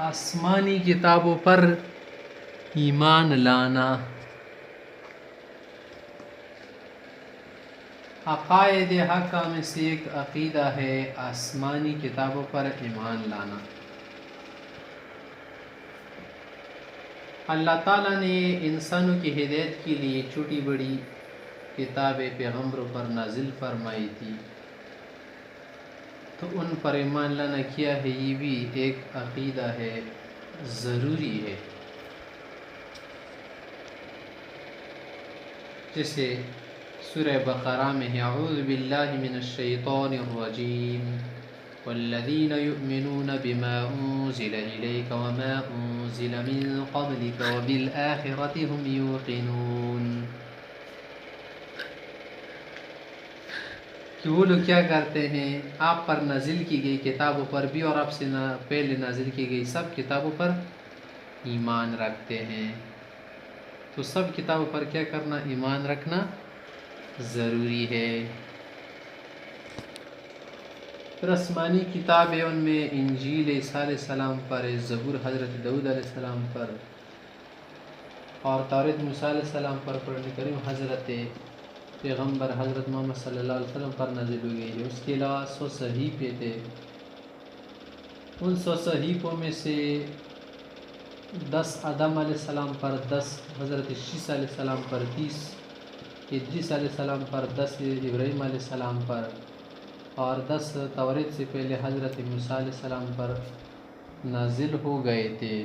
آسمانی کتابوں پر ایمان لانا. عقائد حقہ میں سے ایک عقیدہ ہے آسمانی کتابوں پر ایمان لانا. اللہ تعالیٰ نے انسانوں کی ہدایت کے لیے چھوٹی بڑی کتابیں پیغمبروں پر نازل فرمائی تھی، تو ان پر ایمان لانا کیا ہے، یہ بھی ایک عقیدہ ہے، ضروری ہے. جیسے سورہ بقرہ میں ہے اعوذ باللہ من الشیطان الرجیم والذین یؤمنون بما انزل الیک وما انزل من قبلک وبالآخرۃ هم یوقنون. کہ وہ لوگ کیا کرتے ہیں، آپ پر نازل کی گئی کتابوں پر بھی اور آپ سے پہلے نازل کی گئی سب کتابوں پر ایمان رکھتے ہیں. تو سب کتابوں پر کیا کرنا، ایمان رکھنا ضروری ہے. پھر آسمانی کتاب ہے، ان میں انجیل عیسیٰ علیہ السلام پر ہے، زبور حضرت داؤد علیہ السلام پر، اور توریت موسیٰ علیہ السلام پر، قرآن کریم حضرت پیغمبر حضرت محمد صلی اللہ علیہ وسلم پر نازل ہوئی ہے. اس کے علاوہ 100 صحیفے تھے. ان 100 صحیفوں میں سے 10 آدم علیہ السلام پر، 10 حضرت عیسیٰ علیہ السلام پر، 30 ادریس علیہ السلام پر، 10 ابراہیم علیہ السلام پر، اور 10 توریت سے پہلے حضرت موسیٰ علیہ السلام پر نازل ہو گئے تھے.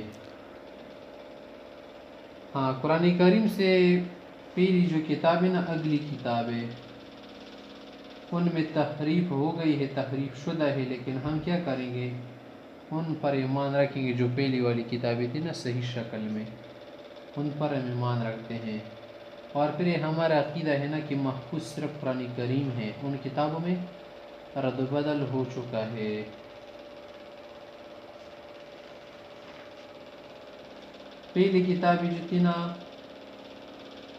ہاں، قرآن کریم سے پہلی جو کتاب ہے نا، اگلی کتاب ہے، ان میں تحریف ہو گئی ہے، تحریف شدہ ہے، لیکن ہم کیا کریں گے، ان پر ایمان رکھیں گے. جو پہلی والی کتابیں تھی نا صحیح شکل میں، ان پر ہم ایمان رکھتے ہیں. اور پھر یہ ہمارا عقیدہ ہے نا کہ محفوظ صرف قرآن کریم ہے، ان کتابوں میں رد و بدل ہو چکا ہے. پہلی کتابیں جو تھی نا،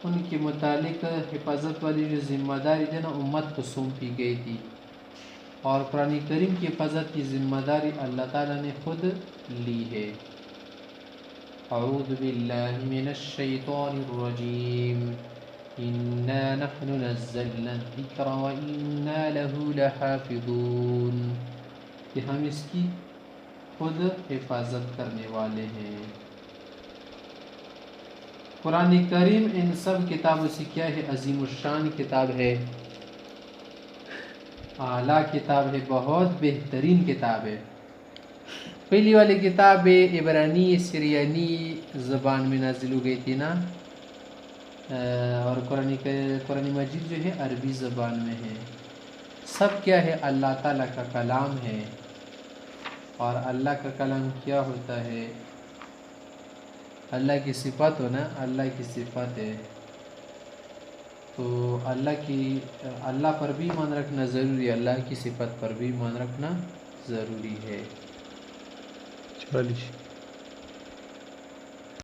ان کے متعلق حفاظت والی جو ذمہ داری تھی نا، امت کو سونپی گئی تھی، اور قرآن کریم کی حفاظت کی ذمہ داری اللہ تعالیٰ نے خود لی ہے. اعوذ باللہ من الشیطان الرجیم انا نحن نزلنا الذکر وانا له لحافظون. کہ ہم اس کی خود حفاظت کرنے والے ہیں. قرآن کریم ان سب کتابوں سے کیا ہے، عظیم الشان کتاب ہے، اعلیٰ کتاب ہے، بہت بہترین کتاب ہے. پہلی والی کتاب عبرانی سریانی زبان میں نازل ہو گئی تھی نا، اور قرآن مجید جو ہے عربی زبان میں ہے. سب کیا ہے، اللہ تعالیٰ کا کلام ہے. اور اللہ کا کلام کیا ہوتا ہے، اللہ کی صفت ہو نا، اللہ کی صفت ہے. تو اللہ پر بھی ایمان رکھنا ضروری ہے، اللہ کی صفت پر بھی ایمان رکھنا ضروری ہے. 40